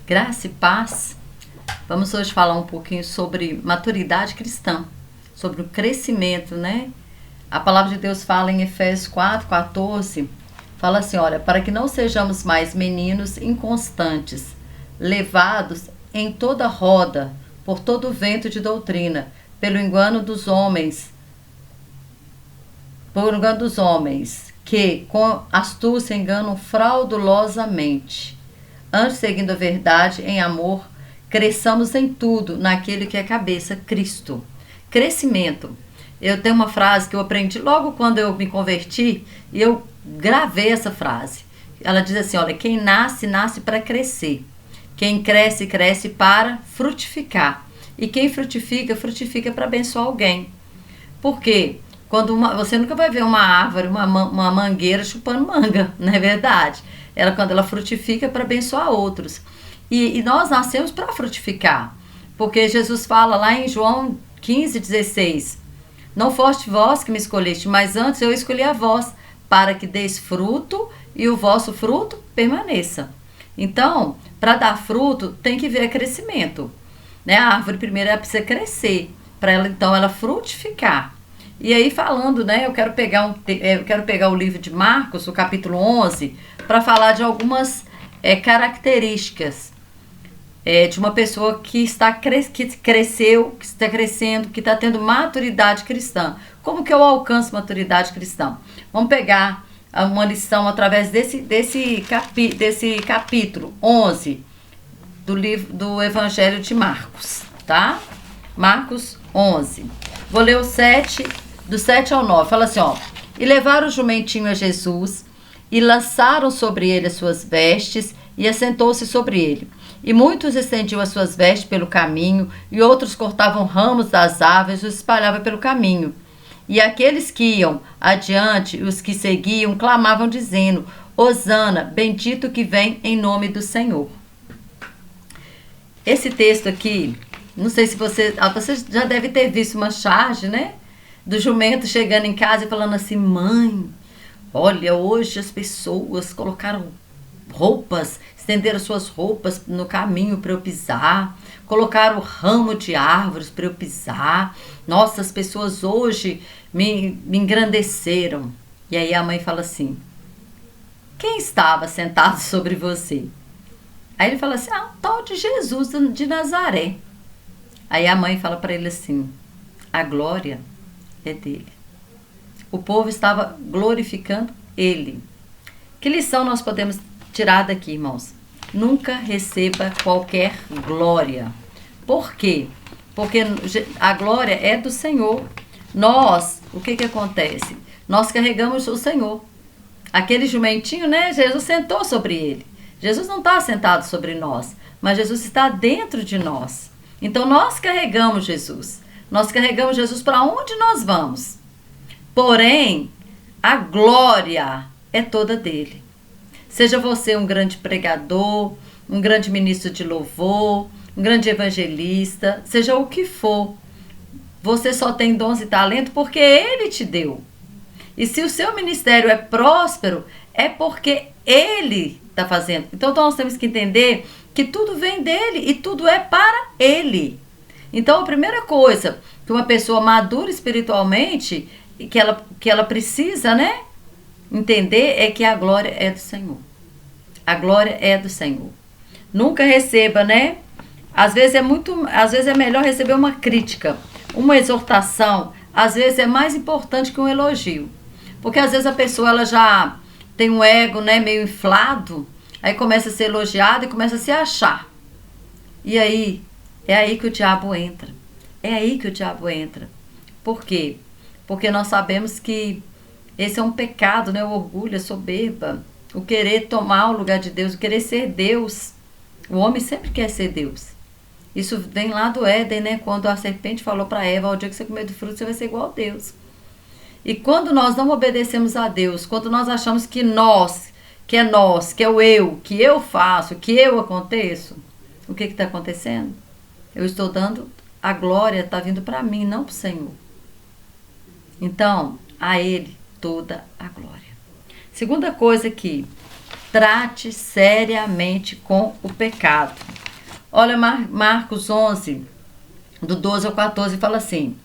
Graça e paz. Vamos hoje falar um pouquinho sobre maturidade cristã, sobre o crescimento, né? A palavra de Deus fala em Efésios 4:14, fala assim, olha, para que não sejamos mais meninos inconstantes, levados em toda roda, por todo vento de doutrina, pelo engano dos homens, que com astúcia enganam fraudulosamente. Antes, seguindo a verdade em amor, cresçamos em tudo naquele que é cabeça, Cristo. Crescimento. Eu tenho uma frase que eu aprendi logo quando eu me converti e eu gravei essa frase. Ela diz assim, olha, quem nasce, nasce para crescer. Quem cresce, cresce para frutificar. E quem frutifica, frutifica para abençoar alguém. Por quê? Você nunca vai ver uma árvore, uma mangueira chupando manga, não é verdade? Quando ela frutifica para abençoar outros. E nós nascemos para frutificar. Porque Jesus fala lá em João 15:16, não foste vós que me escolheste, mas antes eu escolhi a vós, para que deis fruto e o vosso fruto permaneça. Então, para dar fruto, tem que ver crescimento. Né? A árvore primeiro precisa crescer, para ela frutificar. E aí falando, né, eu quero pegar o livro de Marcos, o capítulo 11, para falar de algumas características de uma pessoa que cresceu, que está crescendo, que está tendo maturidade cristã. Como que eu alcanço maturidade cristã? Vamos pegar uma lição através desse capítulo 11 do Evangelho de Marcos, tá? Marcos 11. Vou ler do 7 ao 9. Fala assim, ó. E levaram o jumentinho a Jesus e lançaram sobre ele as suas vestes e assentou-se sobre ele. E muitos estendiam as suas vestes pelo caminho e outros cortavam ramos das árvores e os espalhavam pelo caminho. E aqueles que iam adiante e os que seguiam clamavam dizendo, Hosana, bendito que vem em nome do Senhor. Esse texto aqui, não sei se você já deve ter visto uma charge, né? Do jumento chegando em casa e falando assim, mãe, olha, hoje as pessoas colocaram roupas, estenderam suas roupas no caminho para eu pisar, colocaram ramo de árvores para eu pisar. Nossa, as pessoas hoje me engrandeceram. E aí a mãe fala assim, quem estava sentado sobre você? Aí ele fala assim, o tal de Jesus de Nazaré. Aí a mãe fala para ele assim, a glória é dele. O povo estava glorificando ele. Que lição nós podemos tirar daqui, irmãos? Nunca receba qualquer glória. Por quê? Porque a glória é do Senhor. O que acontece? Nós carregamos o Senhor. Aquele jumentinho, né? Jesus sentou sobre ele. Jesus não está sentado sobre nós, mas Jesus está dentro de nós. Então nós carregamos Jesus. Nós carregamos Jesus para onde nós vamos. Porém, a glória é toda dele. Seja você um grande pregador, um grande ministro de louvor, um grande evangelista, seja o que for. Você só tem dons e talento porque ele te deu. E se o seu ministério é próspero, é porque ele está fazendo. Então nós temos que entender que tudo vem dele e tudo é para ele. Então a primeira coisa que uma pessoa madura espiritualmente, que ela precisa, né, entender é que a glória é do Senhor. A glória é do Senhor. Nunca receba, né? Às vezes é melhor receber uma crítica, uma exortação, às vezes é mais importante que um elogio. Porque às vezes a pessoa ela já tem um ego, né, meio inflado, aí começa a ser elogiada e começa a se achar. E aí, é aí que o diabo entra. É aí que o diabo entra. Por quê? Porque nós sabemos que esse é um pecado, né? O orgulho, a soberba, o querer tomar o lugar de Deus, o querer ser Deus. O homem sempre quer ser Deus. Isso vem lá do Éden, né? Quando a serpente falou para Eva, ao dia que você comer do fruto, você vai ser igual a Deus. E quando nós não obedecemos a Deus, quando nós achamos que que é o eu, que eu faço, que eu aconteço, o que está acontecendo? Eu estou dando, a glória está vindo para mim, não para o Senhor. Então, a Ele toda a glória. Segunda coisa aqui, trate seriamente com o pecado. Olha, Marcos 11, do 12 ao 14, fala assim: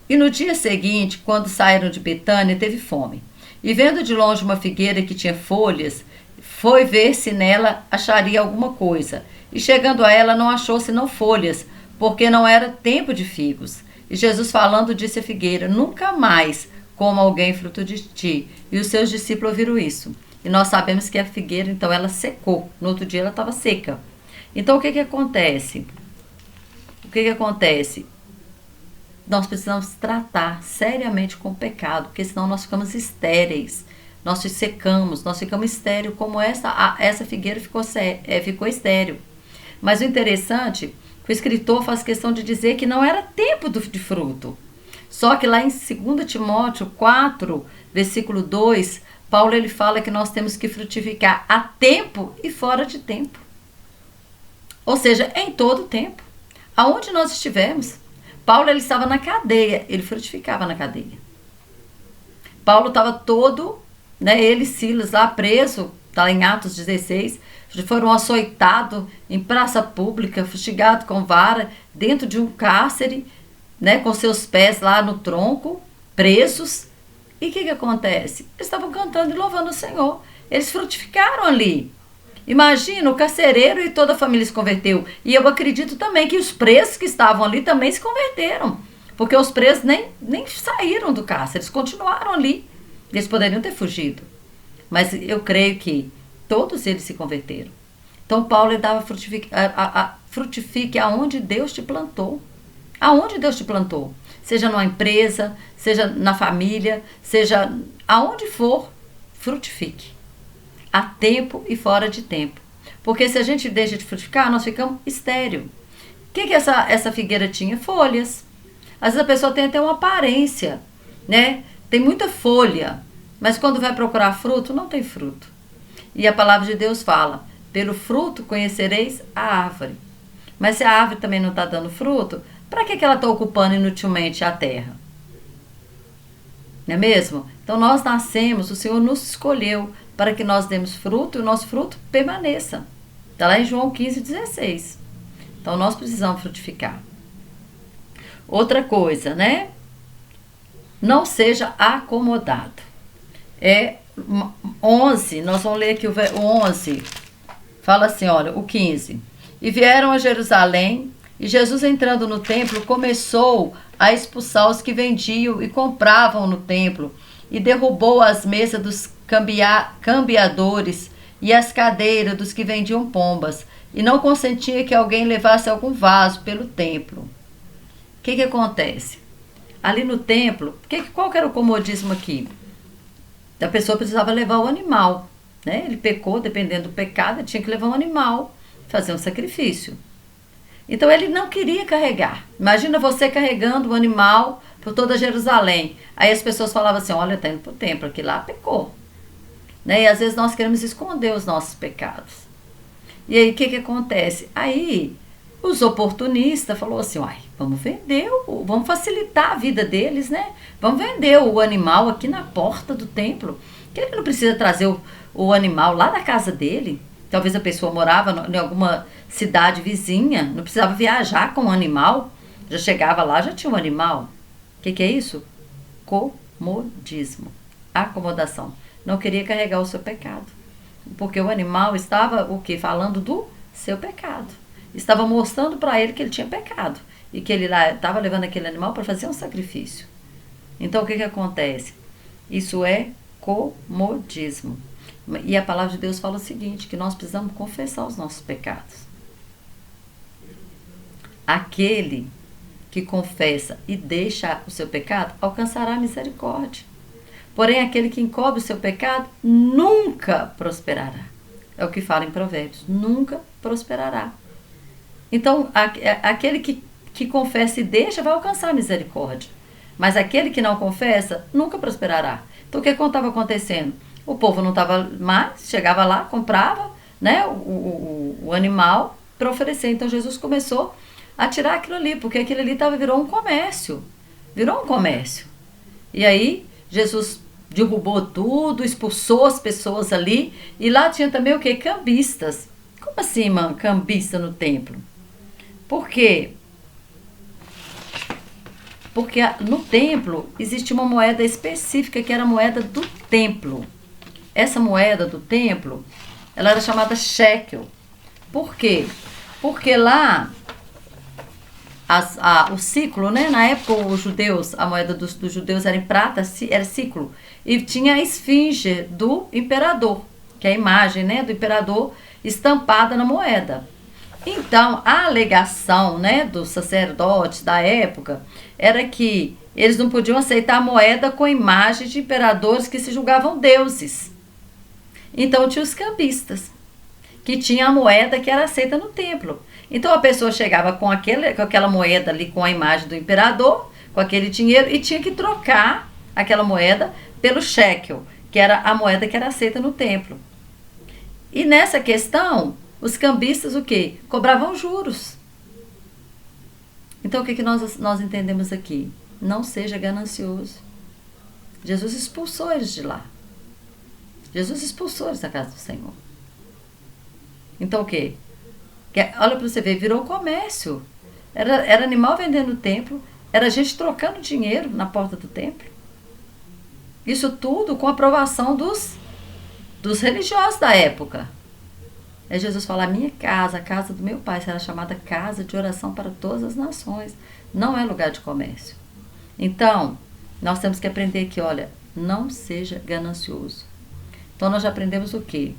E no dia seguinte, quando saíram de Betânia, teve fome. E vendo de longe uma figueira que tinha folhas, foi ver se nela acharia alguma coisa. E chegando a ela, não achou senão folhas, porque não era tempo de figos. E Jesus falando disse à figueira: Nunca mais coma alguém fruto de ti. E os seus discípulos ouviram isso. E nós sabemos que a figueira, então, ela secou. No outro dia ela estava seca. Então, o que acontece? O que acontece? Nós precisamos tratar seriamente com o pecado, porque senão nós ficamos estéreis. Nós se secamos, nós ficamos estéreis, como essa figueira ficou estéril. Mas o interessante, que o escritor faz questão de dizer que não era tempo de fruto. Só que lá em 2 Timóteo 4, versículo 2, Paulo ele fala que nós temos que frutificar a tempo e fora de tempo. Ou seja, em todo tempo. Aonde nós estivermos. Paulo ele estava na cadeia, ele frutificava na cadeia. Paulo estava todo, ele e Silas lá preso, está em Atos 16, foram açoitados em praça pública, fustigados com vara, dentro de um cárcere, com seus pés lá no tronco, presos. E o que acontece? Eles estavam cantando e louvando o Senhor. Eles frutificaram ali. Imagina, o carcereiro e toda a família se converteu. E eu acredito também que os presos que estavam ali também se converteram. Porque os presos nem saíram do cárcere, eles continuaram ali. Eles poderiam ter fugido. Mas eu creio que todos eles se converteram. Então Paulo dava frutifique aonde Deus te plantou. Aonde Deus te plantou. Seja numa empresa, seja na família, seja aonde for, frutifique. A tempo e fora de tempo. Porque se a gente deixa de frutificar, nós ficamos estéril. O que essa figueira tinha? Folhas. Às vezes a pessoa tem até uma aparência, Tem muita folha, mas quando vai procurar fruto, não tem fruto. E a palavra de Deus fala: pelo fruto conhecereis a árvore. Mas se a árvore também não está dando fruto, para que ela está ocupando inutilmente a terra? Não é mesmo? Então nós nascemos, o Senhor nos escolheu para que nós demos fruto e o nosso fruto permaneça. Está lá em João 15:16. Então nós precisamos frutificar. Outra coisa, Não seja acomodado. 11, nós vamos ler aqui o 11. Fala assim, olha, o 15. E vieram a Jerusalém, e Jesus entrando no templo começou a expulsar os que vendiam e compravam no templo, e derrubou as mesas dos cambiadores e as cadeiras dos que vendiam pombas, e não consentia que alguém levasse algum vaso pelo templo. O que acontece? Ali no templo, qual que era o comodismo aqui? A pessoa precisava levar o animal, Ele pecou, dependendo do pecado, ele tinha que levar um animal, fazer um sacrifício. Então ele não queria carregar. Imagina você carregando o animal por toda Jerusalém. Aí as pessoas falavam assim: olha, está indo para o templo, aqui lá pecou. E às vezes nós queremos esconder os nossos pecados. E aí o que acontece? Aí os oportunistas falaram assim: vamos vender, vamos facilitar a vida deles, Vamos vender o animal aqui na porta do templo. Que ele não precisa trazer o animal lá da casa dele. Talvez a pessoa morava em alguma cidade vizinha, não precisava viajar com o animal, já chegava lá, já tinha um animal. O que é isso? Comodismo, acomodação. Não queria carregar o seu pecado, porque o animal estava falando do seu pecado. Estava mostrando para ele que ele tinha pecado e que ele lá estava levando aquele animal para fazer um sacrifício. Então o que acontece? Isso é comodismo. E a palavra de Deus fala o seguinte, que nós precisamos confessar os nossos pecados. Aquele que confessa e deixa o seu pecado, alcançará a misericórdia. Porém, aquele que encobre o seu pecado, nunca prosperará. É o que fala em Provérbios, nunca prosperará. Então, aquele que confessa e deixa, vai alcançar a misericórdia. Mas aquele que não confessa, nunca prosperará. Então, o que estava acontecendo? O povo não estava mais, chegava lá, comprava o animal para oferecer. Então Jesus começou a tirar aquilo ali, porque aquilo ali virou um comércio. Virou um comércio. E aí Jesus derrubou tudo, expulsou as pessoas ali. E lá tinha também o quê? Cambistas. Como assim, cambista no templo? Por quê? Porque no templo existia uma moeda específica que era a moeda do templo. Essa moeda do templo, ela era chamada shekel. Por quê? Porque lá o ciclo, né? Na época os judeus, a moeda dos judeus era em prata, era ciclo. E tinha a esfinge do imperador, que é a imagem, né, do imperador estampada na moeda. Então, a alegação, né, dos sacerdotes da época era que eles não podiam aceitar a moeda com imagem de imperadores que se julgavam deuses. Então, tinha os cambistas, que tinha a moeda que era aceita no templo. Então, a pessoa chegava com aquela moeda ali, com a imagem do imperador, com aquele dinheiro, e tinha que trocar aquela moeda pelo shekel, que era a moeda que era aceita no templo. E nessa questão, os cambistas o quê? Cobravam juros. Então, o que nós entendemos aqui? Não seja ganancioso. Jesus expulsou eles de lá. Jesus expulsou eles da casa do Senhor. Então, o quê? Olha para você ver, virou comércio. Era animal vendendo no templo, era gente trocando dinheiro na porta do templo. Isso tudo com a aprovação dos religiosos da época. É Jesus fala, a minha casa, a casa do meu pai, será chamada casa de oração para todas as nações. Não é lugar de comércio. Então, nós temos que aprender que, olha, não seja ganancioso. Então, nós já aprendemos o quê?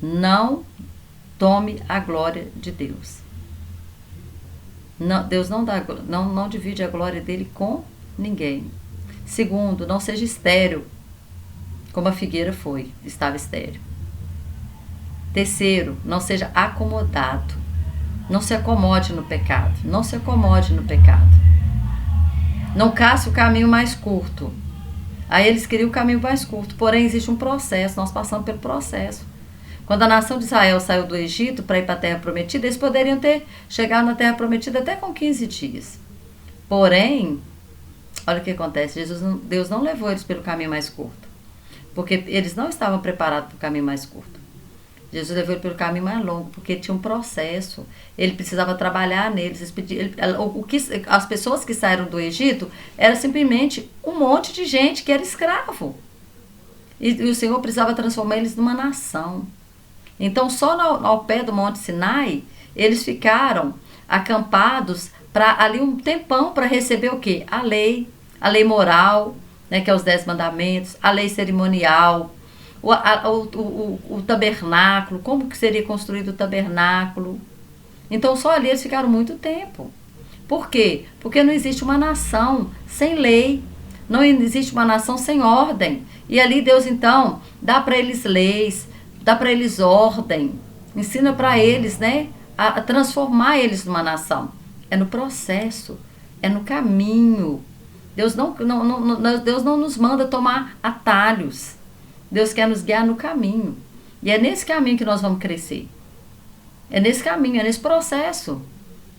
Não tome a glória de Deus. Não, Deus não divide a glória dele com ninguém. Segundo, não seja estéril, como a figueira estava estéril. Terceiro, não seja acomodado. Não se acomode no pecado. Não se acomode no pecado. Não caça o caminho mais curto. Aí eles queriam o caminho mais curto, porém existe um processo, nós passamos pelo processo. Quando a nação de Israel saiu do Egito para ir para a Terra Prometida, eles poderiam ter chegado na Terra Prometida até com 15 dias. Porém, olha o que acontece, Deus não levou eles pelo caminho mais curto, porque eles não estavam preparados para o caminho mais curto. Jesus levou ele pelo caminho mais longo, porque tinha um processo. Ele precisava trabalhar neles. As pessoas que saíram do Egito era simplesmente um monte de gente que era escravo. E o Senhor precisava transformar eles numa nação. Então, só ao pé do Monte Sinai, eles ficaram acampados ali um tempão para receber o quê? A lei moral, né, que é os 10 mandamentos, a lei cerimonial, o tabernáculo, como que seria construído o tabernáculo. Então só ali eles ficaram muito tempo. Por quê? Porque não existe uma nação sem lei, não existe uma nação sem ordem. E ali Deus então dá para eles leis, dá para eles ordem, ensina para eles, né, a transformar eles numa nação. É no processo, é no caminho. Deus não nos manda tomar atalhos. Deus quer nos guiar no caminho. E é nesse caminho que nós vamos crescer. É nesse caminho, é nesse processo.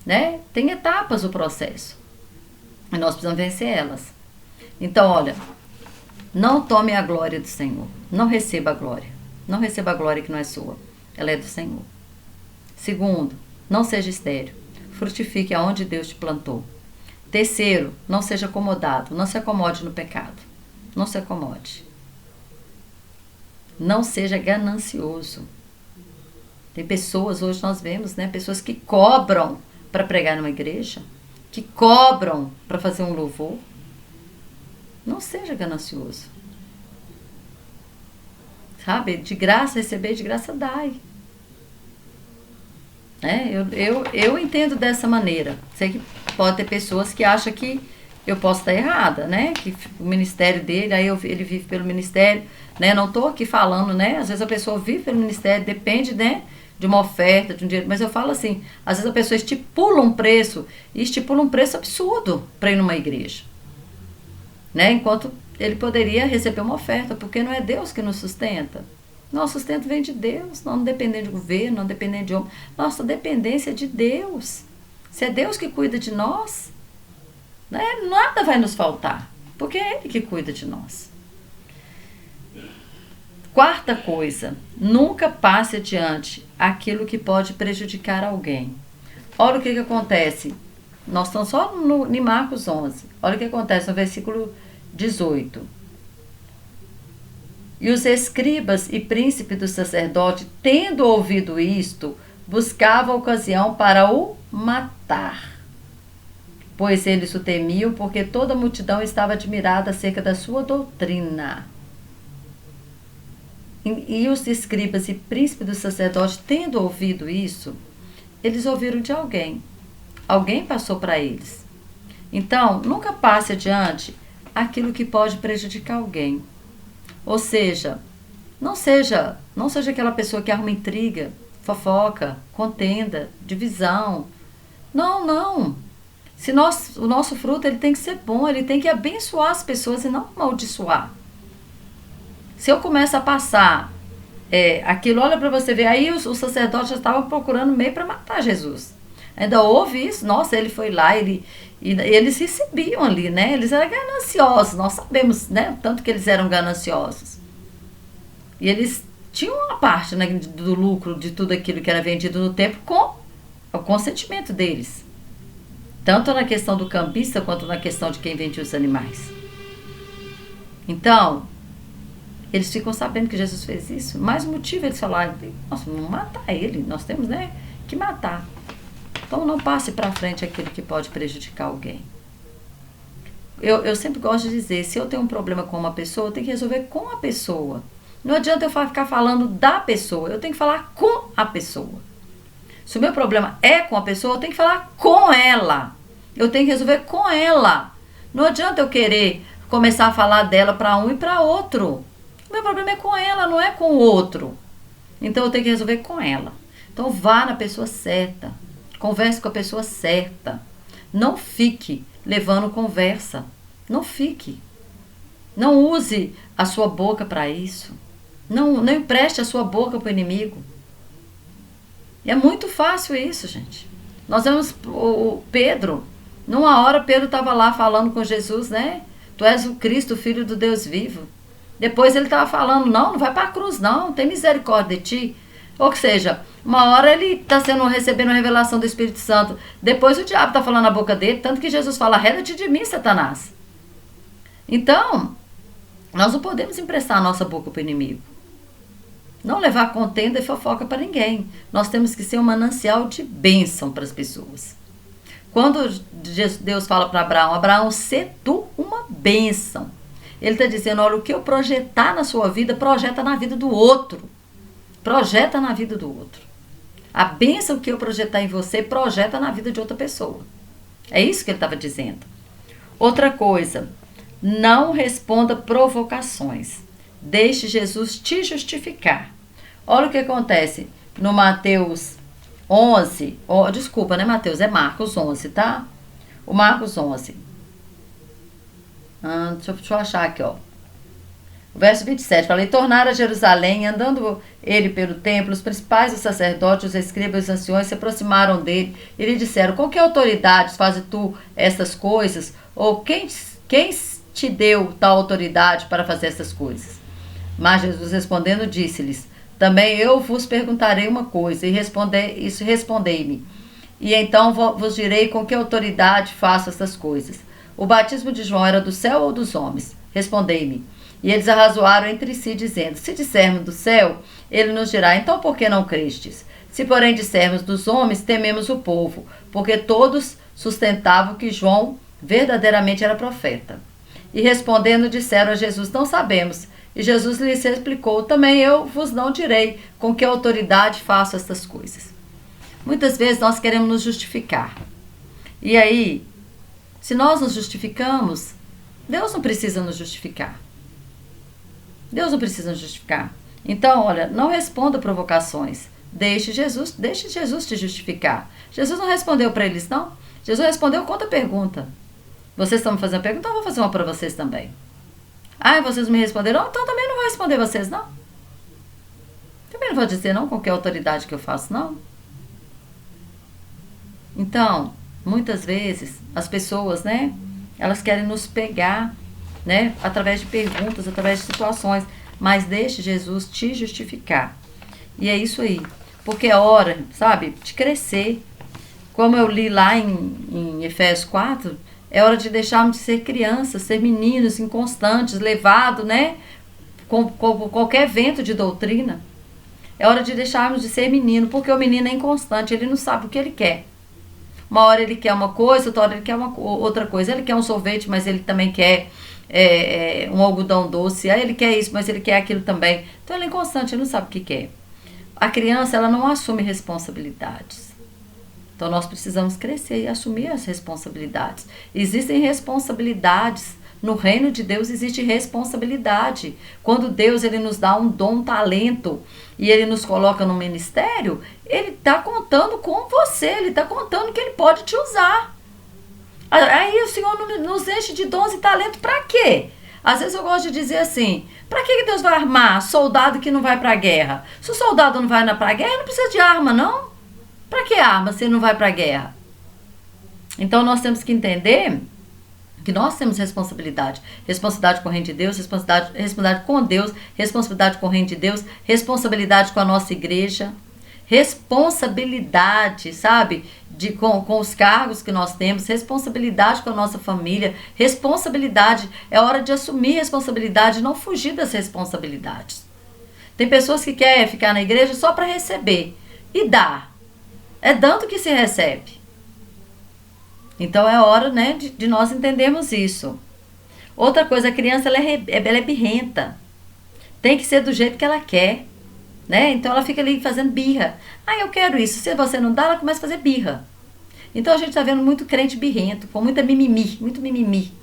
Né? Tem etapas o processo. E nós precisamos vencer elas. Então, olha, não tome a glória do Senhor. Não receba a glória. Não receba a glória que não é sua. Ela é do Senhor. Segundo, não seja estéril. Frutifique aonde Deus te plantou. Terceiro, não seja acomodado. Não se acomode no pecado. Não se acomode. Não seja ganancioso. Tem pessoas, hoje nós vemos, né, pessoas que cobram para pregar numa igreja, que cobram para fazer um louvor. Não seja ganancioso. Sabe? De graça receber, de graça dai. Né? Eu entendo dessa maneira. Sei que pode ter pessoas que acham que eu posso estar errada, né? Que o ministério dele, ele vive pelo ministério, né? Não estou aqui falando, né? Às vezes a pessoa vive pelo ministério, depende, né, de uma oferta, de um dinheiro. Mas eu falo assim, às vezes a pessoa estipula um preço absurdo para ir numa igreja, né? Enquanto ele poderia receber uma oferta, porque não é Deus que nos sustenta. Nosso sustento vem de Deus, nós não dependemos de governo, não dependemos de homem. Nossa dependência é de Deus. Se é Deus que cuida de nós, né, nada vai nos faltar, porque é Ele que cuida de nós. Quarta coisa, nunca passe adiante aquilo que pode prejudicar alguém. olha o que acontece. Nós estamos só em Marcos 11. Olha o que acontece no versículo 18. E os escribas e príncipes do sacerdote, tendo ouvido isto, buscavam ocasião para o matar. Pois eles o temiam, porque toda a multidão estava admirada acerca da sua doutrina. E os escribas e príncipes do sacerdote, tendo ouvido isso, eles ouviram de alguém. Alguém passou para eles. Então, nunca passe adiante aquilo que pode prejudicar alguém. Ou seja, não seja aquela pessoa que arruma intriga, fofoca, contenda, divisão. Não. O nosso fruto ele tem que ser bom, ele tem que abençoar as pessoas e não amaldiçoar. Se eu começo a passar aquilo, olha para você ver, aí os sacerdotes já estavam procurando meio para matar Jesus. Ainda houve isso, nossa, ele foi lá, e eles recebiam ali, né? Eles eram gananciosos, nós sabemos, né? Tanto que eles eram gananciosos. E eles tinham uma parte, né, do lucro de tudo aquilo que era vendido no templo com o consentimento deles. Tanto na questão do cambista quanto na questão de quem vendia os animais. Então, eles ficam sabendo que Jesus fez isso. Mais um motivo eles falaram, nossa, vamos matar ele, nós temos, né, que matar. Então não passe para frente aquilo que pode prejudicar alguém. Eu sempre gosto de dizer, se eu tenho um problema com uma pessoa, eu tenho que resolver com a pessoa. Não adianta eu ficar falando da pessoa, eu tenho que falar com a pessoa. Se o meu problema é com a pessoa, eu tenho que falar com ela. Eu tenho que resolver com ela. Não adianta eu querer começar a falar dela para um e para outro. O meu problema é com ela, não é com o outro. Então eu tenho que resolver com ela. Então vá na pessoa certa. Converse com a pessoa certa. Não fique levando conversa. Não fique. Não use a sua boca para isso. Não empreste a sua boca para o inimigo. E é muito fácil isso, gente. Nós vemos o Pedro. Numa hora Pedro estava lá falando com Jesus, né? Tu és o Cristo, o Filho do Deus vivo. Depois ele estava falando, não vai para a cruz não, tem misericórdia de ti. Ou seja, uma hora ele está recebendo a revelação do Espírito Santo. Depois o diabo está falando na boca dele, tanto que Jesus fala, arreda-te de mim, Satanás. Então, nós não podemos emprestar a nossa boca para o inimigo. Não levar contenda e fofoca para ninguém. Nós temos que ser um manancial de bênção para as pessoas. Quando Deus fala para Abraão, sê tu uma bênção. Ele está dizendo, olha, o que eu projetar na sua vida, projeta na vida do outro. Projeta na vida do outro. A bênção que eu projetar em você, projeta na vida de outra pessoa. É isso que ele estava dizendo. Outra coisa, não responda provocações. Deixe Jesus te justificar. Olha o que acontece no Mateus 11. Desculpa, não é Mateus, é Marcos 11, tá? O Marcos 11. Deixa eu achar aqui, ó. O verso 27, fala, e tornaram a Jerusalém, andando ele pelo templo, os principais dos sacerdotes, os escribas e os anciões se aproximaram dele e lhe disseram, com que autoridade fazes tu estas coisas? Ou quem te deu tal autoridade para fazer essas coisas? Mas Jesus respondendo disse-lhes, também eu vos perguntarei uma coisa, e respondei-me. E então vos direi com que autoridade faço estas coisas. O batismo de João era do céu ou dos homens? Respondei-me. E eles arrazoaram entre si, dizendo, se dissermos do céu, ele nos dirá, então por que não crestes? Se porém dissermos dos homens, tememos o povo, porque todos sustentavam que João verdadeiramente era profeta. E respondendo disseram a Jesus, não sabemos. E Jesus lhes explicou, também eu vos não direi com que autoridade faço estas coisas. Muitas vezes nós queremos nos justificar. E aí, se nós nos justificamos, Deus não precisa nos justificar. Deus não precisa nos justificar. Então, olha, não responda provocações. Deixe Jesus te justificar. Jesus não respondeu para eles, não. Jesus respondeu com outra pergunta. Vocês estão me fazendo pergunta, então eu vou fazer uma para vocês também. Vocês me responderam, então também não vou responder vocês, não. Também não vou dizer não com que autoridade que eu faço, não. Então, muitas vezes, as pessoas, né, elas querem nos pegar, né, através de perguntas, através de situações, mas deixe Jesus te justificar. E é isso aí, porque é hora, sabe, de crescer. como eu li lá em Efésios 4, é hora de deixarmos de ser crianças, ser meninos inconstantes, levados, né, com qualquer vento de doutrina. É hora de deixarmos de ser menino, porque o menino é inconstante, ele não sabe o que ele quer. Uma hora ele quer uma coisa, outra hora ele quer outra coisa. Ele quer um sorvete, mas ele também quer um algodão doce. Aí ele quer isso, mas ele quer aquilo também. Então ele é inconstante, ele não sabe o que quer. A criança, ela não assume responsabilidades. Então nós precisamos crescer e assumir as responsabilidades. Existem responsabilidades. No reino de Deus existe responsabilidade. Quando Deus ele nos dá um dom, um talento, e ele nos coloca no ministério, ele está contando com você, ele está contando que ele pode te usar. Aí o Senhor nos enche de dons e talento para quê? Às vezes eu gosto de dizer assim, para que Deus vai armar soldado que não vai para a guerra? Se o soldado não vai para a guerra, não precisa de arma, não. Para que arma se ele não vai para a guerra? Então nós temos que entender que nós temos responsabilidade. Responsabilidade com o reino de Deus, responsabilidade com Deus, responsabilidade com o reino de Deus, responsabilidade com a nossa igreja, responsabilidade, sabe, com os cargos que nós temos, responsabilidade com a nossa família, responsabilidade, é hora de assumir responsabilidade, não fugir das responsabilidades. Tem pessoas que querem ficar na igreja só para receber e dar. É dando que se recebe. Então é hora, né, de nós entendermos isso. Outra coisa, a criança ela é birrenta. Tem que ser do jeito que ela quer. Né? Então ela fica ali fazendo birra. Eu quero isso. Se você não dá, ela começa a fazer birra. Então a gente está vendo muito crente birrento, com muita mimimi, muito mimimi.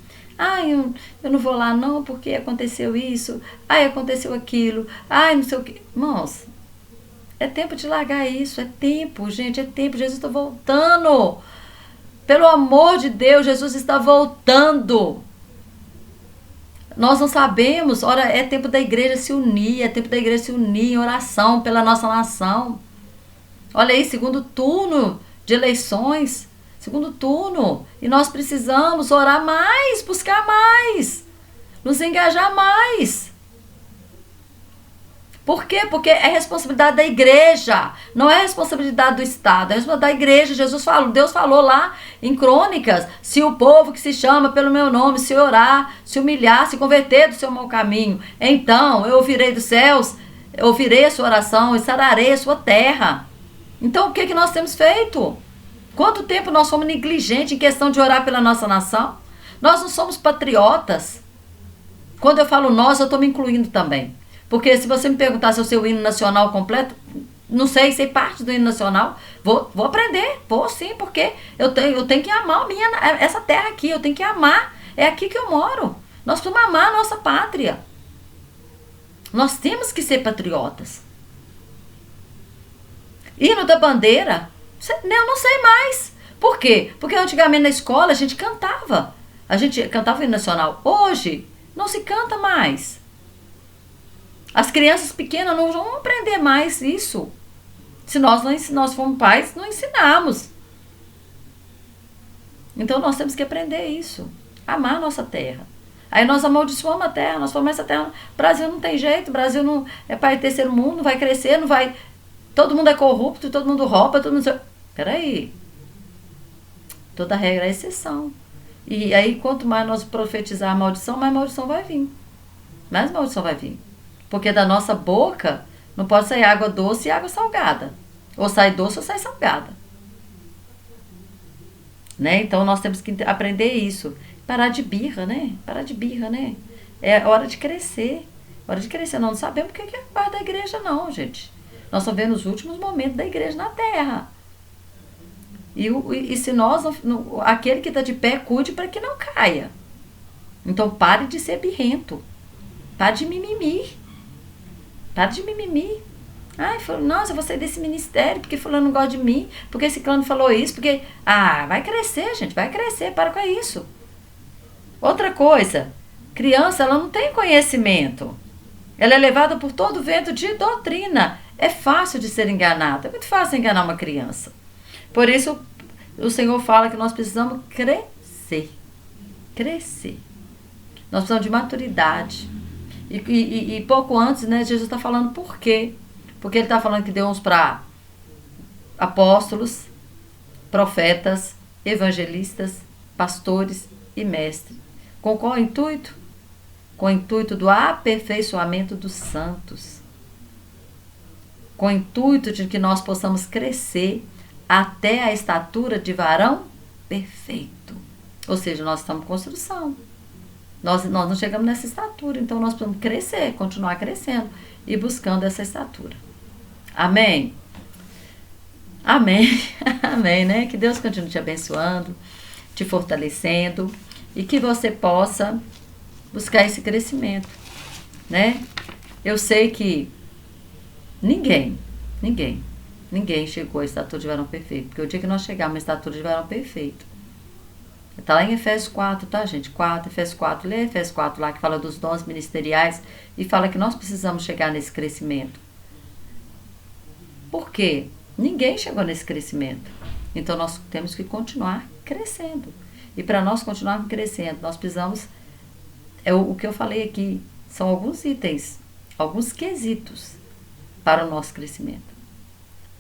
Eu não vou lá não porque aconteceu isso. Aconteceu aquilo. Não sei o que. Irmãos, é tempo de largar isso. É tempo, gente, é tempo. Jesus está voltando. Pelo amor de Deus, Jesus está voltando. Nós não sabemos, ora, é tempo da igreja se unir, é tempo da igreja se unir em oração pela nossa nação. Olha aí, segundo turno de eleições, segundo turno, e nós precisamos orar mais, buscar mais, nos engajar mais. Por quê? Porque é responsabilidade da igreja, não é responsabilidade do Estado, é responsabilidade da igreja. Deus falou lá em Crônicas, se o povo que se chama pelo meu nome se orar, se humilhar, se converter do seu mau caminho, então eu ouvirei dos céus, eu ouvirei a sua oração e sararei a sua terra. Então o que nós temos feito? Quanto tempo nós fomos negligentes em questão de orar pela nossa nação? Nós não somos patriotas. Quando eu falo nós, eu estou me incluindo também. Porque se você me perguntar se eu sei o hino nacional completo, não sei parte do hino nacional, vou aprender, vou sim, porque eu tenho que amar essa terra aqui, eu tenho que amar, é aqui que eu moro. Nós precisamos amar a nossa pátria. Nós temos que ser patriotas. Hino da bandeira, eu não sei mais. Por quê? Porque antigamente na escola a gente cantava o hino nacional. Hoje não se canta mais. As crianças pequenas não vão aprender mais isso. Se nós formos pais, não ensinamos. Então nós temos que aprender isso. Amar a nossa terra. Aí nós amaldiçoamos a terra, nós falamos essa terra. Brasil não tem jeito, Brasil não é para terceiro mundo, não vai crescer, não vai. Todo mundo é corrupto, todo mundo rouba, todo mundo. Peraí. Toda regra é exceção. E aí, quanto mais nós profetizar a maldição, mais maldição vai vir. Mais maldição vai vir. Porque da nossa boca não pode sair água doce e água salgada. Ou sai doce ou sai salgada. Né? Então nós temos que aprender isso. Parar de birra, né? Parar de birra, né? É hora de crescer. Hora de crescer. Nós não sabemos o que é parte da igreja, não, gente. Nós estamos vendo os últimos momentos da igreja na terra. E se nós, aquele que está de pé, cuide para que não caia. Então pare de ser birrento. Pare de mimimi. Para de mimimi. Nossa, eu vou sair desse ministério porque fulano não gosta de mim, porque esse clã falou isso, porque... vai crescer, gente, vai crescer, para com isso. Outra coisa, criança, ela não tem conhecimento. Ela é levada por todo vento de doutrina. É fácil de ser enganada, é muito fácil enganar uma criança. Por isso, o Senhor fala que nós precisamos crescer. Crescer. Nós precisamos de maturidade. E pouco antes, né, Jesus está falando por quê? Porque ele está falando que deu uns para apóstolos, profetas, evangelistas, pastores e mestres. Com qual intuito? Com o intuito do aperfeiçoamento dos santos. Com o intuito de que nós possamos crescer até a estatura de varão perfeito. Ou seja, nós estamos em construção. Nós não chegamos nessa estatura, então nós precisamos crescer, continuar crescendo e buscando essa estatura. Amém? Amém. Amém, né? Que Deus continue te abençoando, te fortalecendo e que você possa buscar esse crescimento, né? Eu sei que ninguém chegou à estatura de varão perfeito, porque o dia que nós chegarmos à estatura de varão perfeito, está lá em Efésios 4, tá, gente? Efésios 4, lê Efésios 4 lá, que fala dos dons ministeriais e fala que nós precisamos chegar nesse crescimento. Por quê? Ninguém chegou nesse crescimento. Então, nós temos que continuar crescendo. E para nós continuarmos crescendo, nós precisamos... o que eu falei aqui são alguns itens, alguns quesitos para o nosso crescimento.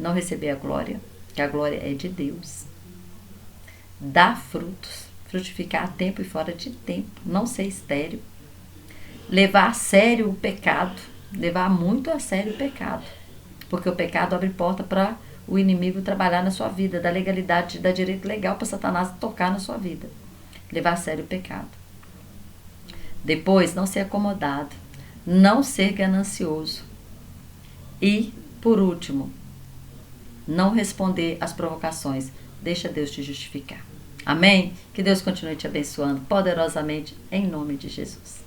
Não receber a glória, que a glória é de Deus. Dar frutos, frutificar a tempo e fora de tempo, não ser estéril. Levar a sério o pecado, levar muito a sério o pecado. Porque o pecado abre porta para o inimigo trabalhar na sua vida, da legalidade, da direito legal para Satanás tocar na sua vida. Levar a sério o pecado. Depois, não ser acomodado, não ser ganancioso. E, por último, não responder às provocações. Deixa Deus te justificar. Amém? Que Deus continue te abençoando poderosamente em nome de Jesus.